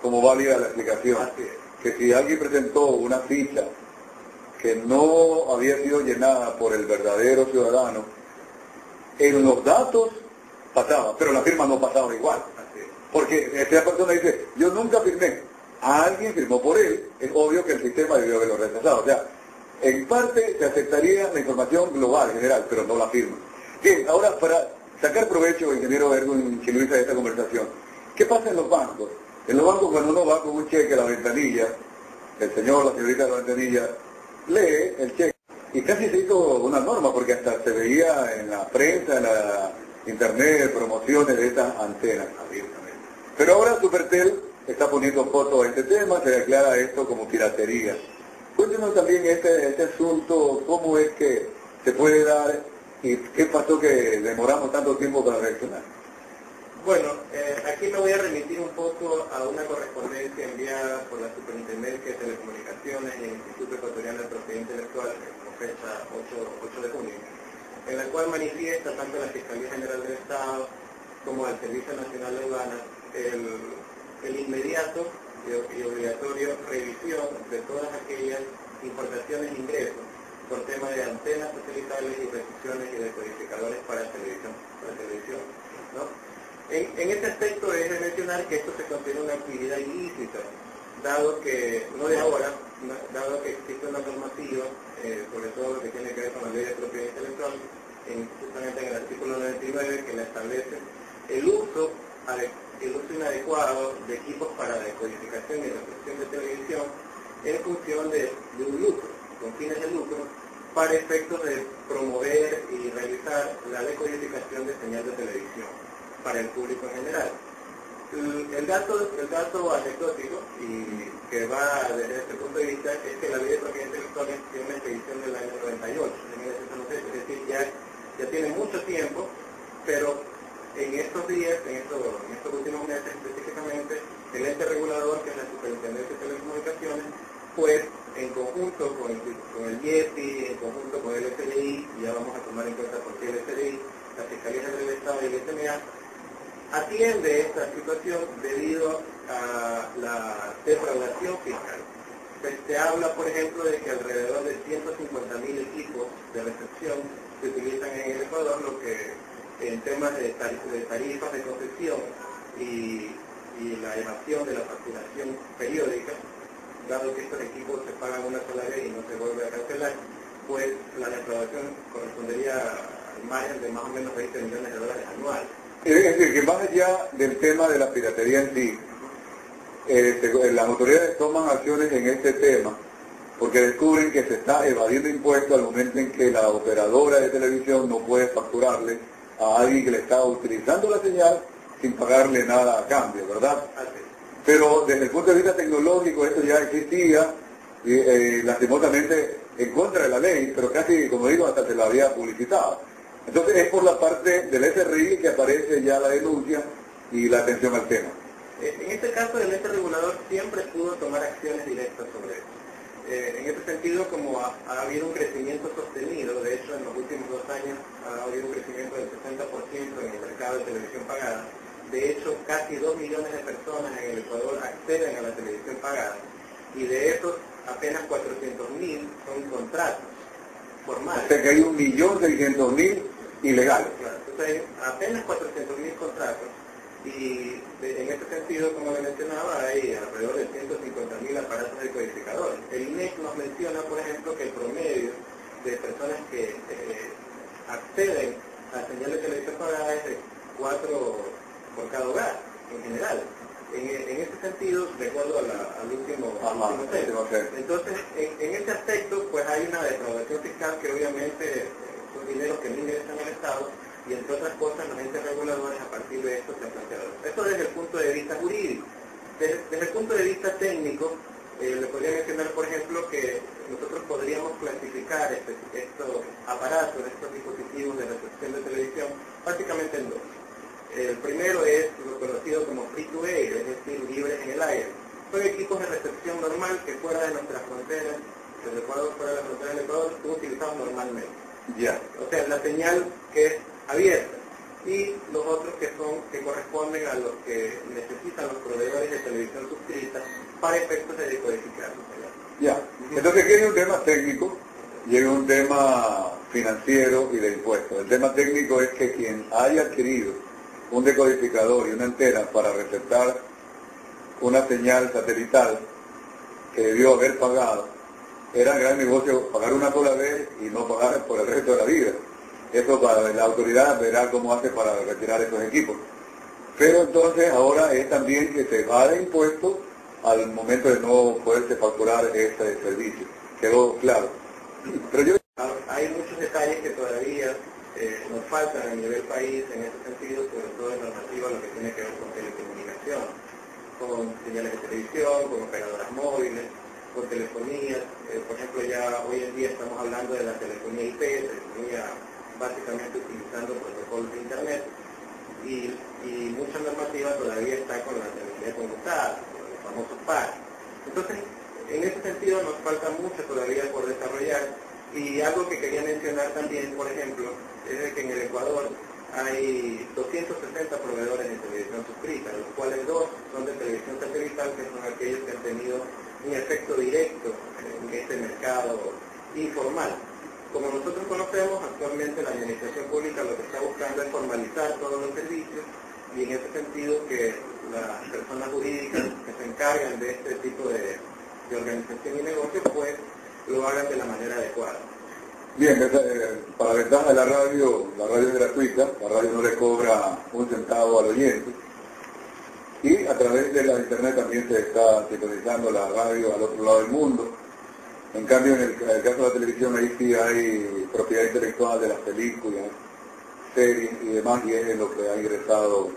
como válida la explicación. Así es. Que si alguien presentó una ficha que no había sido llenada por el verdadero ciudadano, en los datos pasaba, pero la firma no pasaba igual. Así es. Porque esa persona dice, yo nunca firmé, alguien firmó por él, es obvio que el sistema debió haberlo rechazado. O sea, en parte se aceptaría la información global, general, pero no la firma. Bien, ahora para sacar provecho, ingeniero Erwin Chiluisa, de esta conversación, ¿qué pasa en los bancos? En los bancos, cuando uno va con un cheque a la ventanilla, el señor, la señorita de la ventanilla, lee el cheque. Y casi se hizo una norma, porque hasta se veía en la prensa, en la internet, promociones de estas antenas. Pero ahora Supertel está poniendo fotos a este tema, se declara esto como piratería. Cuéntenos también este asunto, cómo es que se puede dar y qué pasó que demoramos tanto tiempo para reaccionar. Bueno, aquí me voy a remitir un poco a una correspondencia enviada por la Superintendencia de Telecomunicaciones y el Instituto Ecuatoriano de Propiedad Intelectual, con fecha 8 de junio, en la cual manifiesta tanto la Fiscalía General del Estado como el Servicio Nacional de Aduanas el inmediato y obligatorio revisión de todas aquellas importaciones e ingresos por tema de antenas satelitales y recepciones y decodificadores para televisión, ¿no? En este aspecto es de mencionar que esto se considera una actividad ilícita, dado que, no de ahora, dado que existe una normativa, sobre todo lo que tiene que ver con la ley de propiedad intelectual, justamente en el artículo 99, que la establece el uso inadecuado de equipos para decodificación y reproducción de televisión en función de un lucro, con fines de lucro, para efectos de promover y realizar la decodificación de señal de televisión para el público en general. El dato anecdótico, y que va desde este punto de vista, es que la ley de propiedad intelectual tiene una expedición del año 98, de 1996, es decir, ya tiene mucho tiempo, pero en estos días, en estos últimos meses específicamente, el ente regulador, que es la Superintendencia de Telecomunicaciones, pues en conjunto con el IEPI, en conjunto con el SDI, y ya vamos a tomar en cuenta por qué el SDI, la Fiscalía General del Estado y el SMA, atiende esta situación debido a la defraudación fiscal. Se habla, por ejemplo, de que alrededor de 150.000 equipos de recepción se utilizan en el Ecuador, lo que en temas de tarifas de concesión y la evasión de la facturación periódica, dado que estos equipos se pagan una sola vez y no se vuelve a cancelar, pues la defraudación correspondería al margen de más o menos 20 millones de dólares anuales. Es decir, que más allá del tema de la piratería en sí, las autoridades toman acciones en este tema porque descubren que se está evadiendo impuestos al momento en que la operadora de televisión no puede facturarle a alguien que le está utilizando la señal sin pagarle nada a cambio, ¿verdad? Pero desde el punto de vista tecnológico esto ya existía, lastimosamente en contra de la ley, pero casi, como digo, hasta se la había publicitado. Entonces es por la parte del SRI que aparece ya la denuncia y la atención al tema. En este caso el ente regulador siempre pudo tomar acciones directas sobre esto. En este sentido, como ha habido un crecimiento sostenido, de hecho en los últimos 2 años ha habido un crecimiento del 60% en el mercado de televisión pagada. De hecho, casi 2 millones de personas en el Ecuador acceden a la televisión pagada, y de esos apenas 400.000 son contratos formales. O sea que hay 1.600.000 ilegales. Claro, entonces apenas 400.000 contratos, y en este sentido, como le mencionaba, hay alrededor de 150.000 aparatos decodificadores. El INEC nos menciona, por ejemplo, que el promedio de personas que acceden a señales de televisión pagada es de 4 por cada hogar, en general. En ese sentido, de acuerdo al último censo. Entonces, en este aspecto, pues hay una defraudación fiscal que obviamente son dineros que no ingresan al Estado, y entre otras cosas los entes reguladores a partir de esto se han planteado. Esto desde el punto de vista jurídico. Desde el punto de vista técnico, le podría mencionar, por ejemplo, que nosotros podríamos clasificar estos aparatos, estos dispositivos de recepción de televisión, básicamente en 2. El primero es lo conocido como free to air, es decir, libres en el aire. Son equipos de recepción normal que fuera de nuestras fronteras, desde Ecuador, fuera de la frontera del Ecuador, son utilizados normalmente. Ya. O sea, la señal que es abierta. Y los otros que corresponden a los que necesitan los proveedores de televisión suscrita para efectos de decodificar su señal. Ya, entonces aquí hay un tema técnico y hay un tema financiero y de impuestos. El tema técnico es que quien haya adquirido un decodificador y una antena para receptar una señal satelital que debió haber pagado, era gran negocio pagar una sola vez y no pagar por el resto de la vida. Eso para la autoridad verá cómo hace para retirar esos equipos. Pero entonces ahora es también que se va de impuestos al momento de no poderse facturar este servicio. Quedó claro. Pero yo... Hay muchos detalles que todavía nos faltan a nivel país en ese sentido, sobre todo en normativa, lo que tiene que ver con telecomunicación, con señales de televisión, con operadoras móviles, con telefonía. Por ejemplo, ya hoy en día estamos hablando de la telefonía IP, telefonía básicamente utilizando protocolos de Internet, y mucha normativa todavía está con la telefonía conmutada, los famosos PAR. Entonces, en ese sentido nos falta mucho todavía por desarrollar. Y algo que quería mencionar también, por ejemplo, es de que en el Ecuador hay 260 proveedores de televisión suscrita, los cuales 2 son de televisión satelital, que son aquellos que han tenido un efecto directo en este mercado informal. Como nosotros conocemos, actualmente la administración pública lo que está buscando es formalizar todos los servicios, y en ese sentido que las personas jurídicas que se encargan de este tipo de organización y negocio, pues lo hagan de la manera adecuada. Bien, para la ventaja de la radio es gratuita, la radio no le cobra un centavo al oyente, y a través de la internet también se está sintonizando la radio al otro lado del mundo. En cambio, en el caso de la televisión, ahí sí hay propiedad intelectual de las películas, series y demás, y es lo que ha ingresado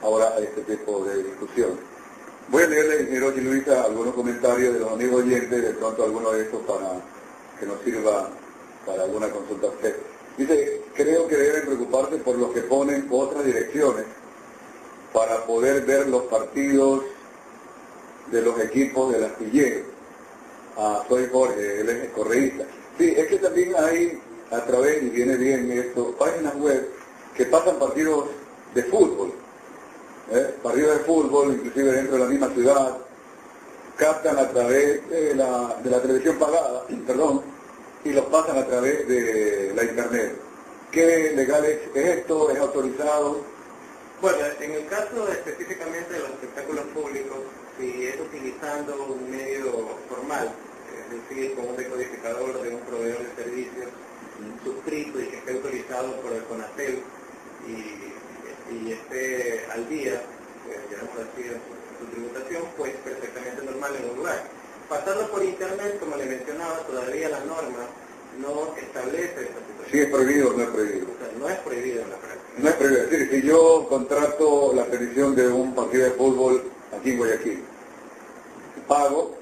ahora a este tipo de discusión. Voy a leerle, ingeniero Luisa, algunos comentarios de los amigos oyentes, de pronto alguno de estos para que nos sirva para alguna consulta a usted. Dice, creo que deben preocuparse por los que ponen otras direcciones para poder ver los partidos de los equipos del astillero. Soy Jorge, él es correísta. Sí, es que también hay, a través, y viene bien esto, páginas web que pasan partidos de fútbol. Partidos de fútbol, inclusive dentro de la misma ciudad, captan a través de la televisión pagada, perdón, y los pasan a través de la internet. ¿Qué legal es esto? ¿Es autorizado? Bueno, en el caso específicamente de los espectáculos públicos, si es utilizando un medio formal, es decir, con un decodificador de un proveedor de servicios suscrito y que esté autorizado por el CONATEL y esté al día, pues, digamos así, en su tributación, pues perfectamente normal en un lugar. Pasando por internet, como le mencionaba, todavía la norma no establece esta situación. ¿Sí es prohibido o no es prohibido? O sea, no es prohibido en la práctica. No es prohibido. Es decir, si yo contrato la televisión de un partido de fútbol aquí en Guayaquil, pago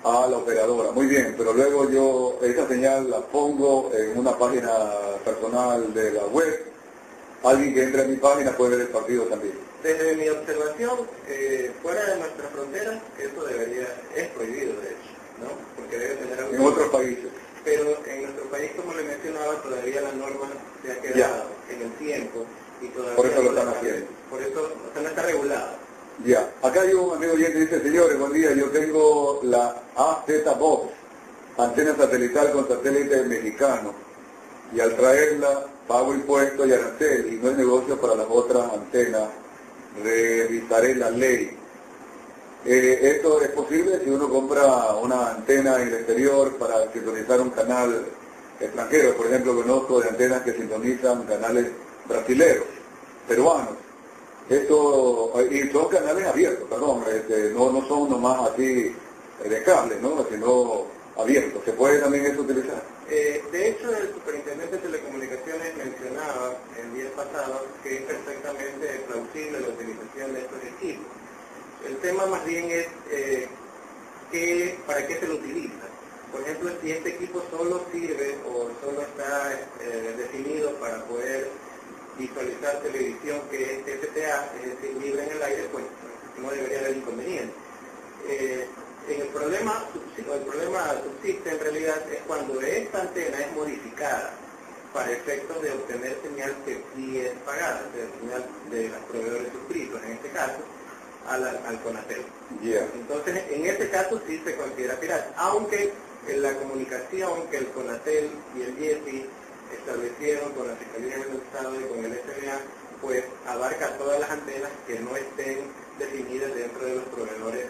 a la operadora, muy bien, pero luego yo esa señal la pongo en una página personal de la web, alguien que entre a mi página puede ver el partido también. Desde mi observación, fuera de nuestras fronteras, eso es prohibido de hecho, ¿no? Porque debe tener algún... En otros países. Pero en nuestro país, como le mencionaba, todavía la norma se ha quedado en el tiempo y todavía... Por eso lo están haciendo. Por eso, o sea, no está regulado. Ya, acá hay un amigo oyente que dice, señores, buen día, yo tengo la AZ Box, antena satelital con satélite mexicano, y al traerla pago impuestos y arancel, y no es negocio para las otras antenas, revisaré la ley. Esto es posible si uno compra una antena en el exterior para sintonizar un canal extranjero. Por ejemplo, conozco de antenas que sintonizan canales brasileños, peruanos. Esto, y son canales abiertos, perdón, no son nomás así de cable, ¿no? Sino abiertos. ¿Se puede también eso utilizar? De hecho, el superintendente de telecomunicaciones mencionaba el día pasado que es perfectamente plausible la utilización de estos equipos. El tema más bien es para qué se lo utiliza. Por ejemplo, si este equipo solo sirve o solo está definido para poder visualizar televisión que es FTA, es decir, libre en el aire, pues no debería haber inconveniente. El problema subsiste en realidad es cuando esta antena es modificada para efectos de obtener señal que sí es pagada, señal de los proveedores suscritos en este caso, al CONATEL. Yeah. Entonces, en ese caso sí se considera pirata, aunque en la comunicación que el CONATEL y el IEPI establecieron con la Fiscalía del Estado y con el SBA, pues abarca todas las antenas que no estén definidas dentro de los proveedores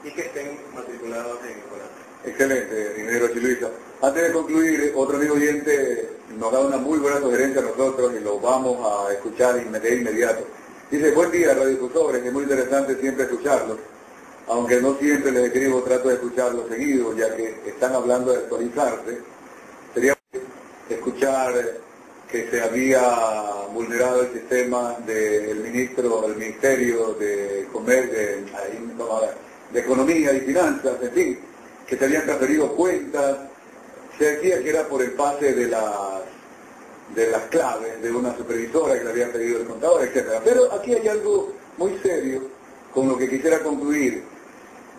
y que estén matriculados en el CONATEL. Excelente, ingeniero Chiluisa. Antes de concluir, otro amigo oyente nos da una muy buena sugerencia a nosotros y lo vamos a escuchar de inmediato. Dice: buen día, radiodifusores, es muy interesante siempre escucharlos, aunque no siempre les escribo, trato de escucharlos seguido, ya que están hablando de actualizarse. Sería escuchar que se había vulnerado el sistema del Ministerio de Comercio, de Economía y Finanzas, en fin, que se habían transferido cuentas. Se decía que era por el pase de las claves de una supervisora que le había pedido el contador, etc. Pero aquí hay algo muy serio con lo que quisiera concluir.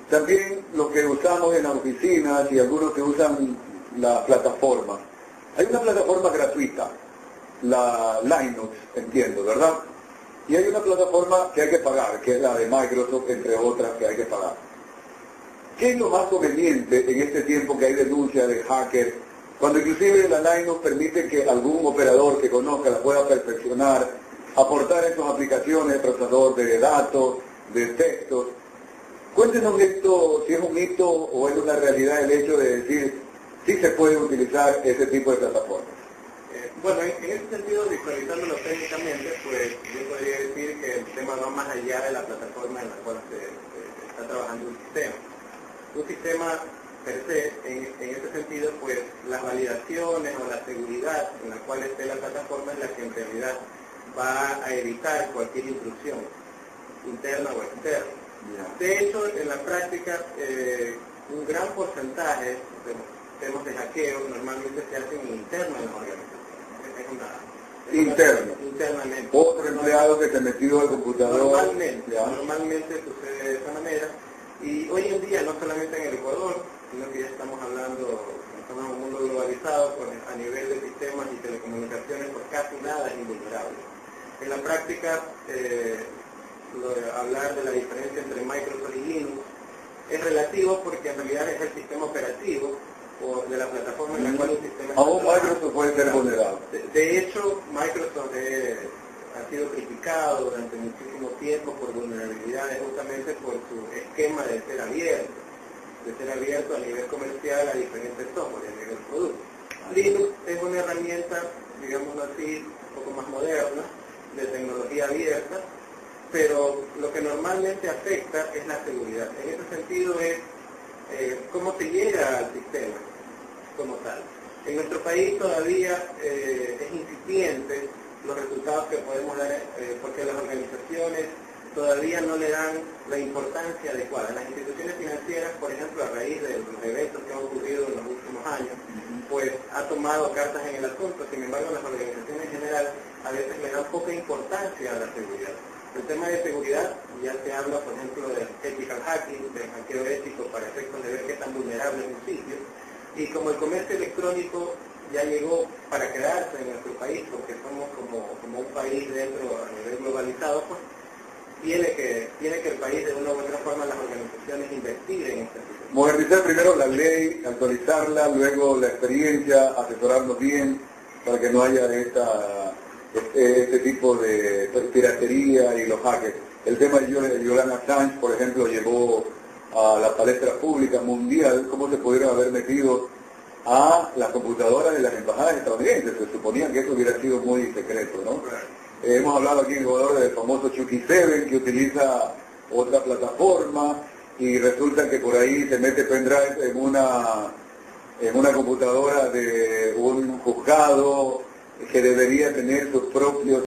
También lo que usamos en las oficinas y algunos que usan la plataforma. Hay una plataforma gratuita, la Linux, entiendo, ¿verdad? Y hay una plataforma que hay que pagar, que es la de Microsoft, entre otras, que hay que pagar. ¿Qué es lo más conveniente en este tiempo que hay denuncias de hackers, cuando inclusive la Linux permite que algún operador que conozca la pueda perfeccionar, aportar en sus aplicaciones, procesador de datos, de textos? Cuéntenos esto, si es un mito o es una realidad el hecho de decir si se puede utilizar ese tipo de plataformas. Bueno, en ese sentido, visualizándolo técnicamente, pues yo podría decir que el tema va más allá de la plataforma en la cual se está trabajando un sistema. Un sistema per se, en ese sentido, pues las validaciones o la seguridad en la cual esté la plataforma es la que en realidad va a evitar cualquier intrusión interna o externa. De hecho, en la práctica, un gran porcentaje de los temas de hackeo normalmente se hacen internos en las organizaciones. Internamente. Otro empleado que se metió al computador. Normalmente sucede de esa manera. Y hoy en día, no solamente en el Ecuador, sino que ya estamos hablando, estamos en un mundo globalizado, pues a nivel de sistemas y telecomunicaciones, pues casi nada es invulnerable. En la práctica, hablar de la diferencia entre Microsoft y Linux es relativo porque en realidad es el sistema operativo o de la plataforma en la cual el sistema está aún Microsoft puede ser vulnerable. De hecho, Microsoft ha sido criticado durante muchísimo tiempo por vulnerabilidades, justamente por su esquema de ser abierto a nivel comercial a diferentes software, a nivel producto. Linux es una herramienta, digámoslo así, un poco más moderna, de tecnología abierta, pero lo que normalmente afecta es la seguridad. En ese sentido es cómo se llega al sistema como tal. En nuestro país todavía es incipiente los resultados que podemos dar, porque las organizaciones todavía no le dan la importancia adecuada. Las instituciones financieras, por ejemplo, a raíz de los eventos que han ocurrido en los últimos años, pues ha tomado cartas en el asunto. Sin embargo, las organizaciones en general a veces le dan poca importancia a la seguridad. El tema de seguridad, ya se habla, por ejemplo, de ethical hacking, de hackeo ético para efectos de ver qué tan vulnerable es un sitio. Y como el comercio electrónico ya llegó para quedarse en nuestro país, porque somos como un país dentro a nivel globalizado, pues tiene que el país de una u otra forma, las organizaciones investiguen en este sitio. Modernizar primero la ley, actualizarla, luego la experiencia, asesorarnos bien para que no haya este tipo de piratería y los hackers. El tema de Julian Assange, por ejemplo, llevó a la palestra pública mundial cómo se pudieron haber metido a las computadoras de las embajadas estadounidenses. Se suponía que eso hubiera sido muy secreto, ¿no? Hemos hablado aquí en Ecuador del famoso Chucky 7, que utiliza otra plataforma y resulta que por ahí se mete pendrive en una computadora de un juzgado que debería tener sus propios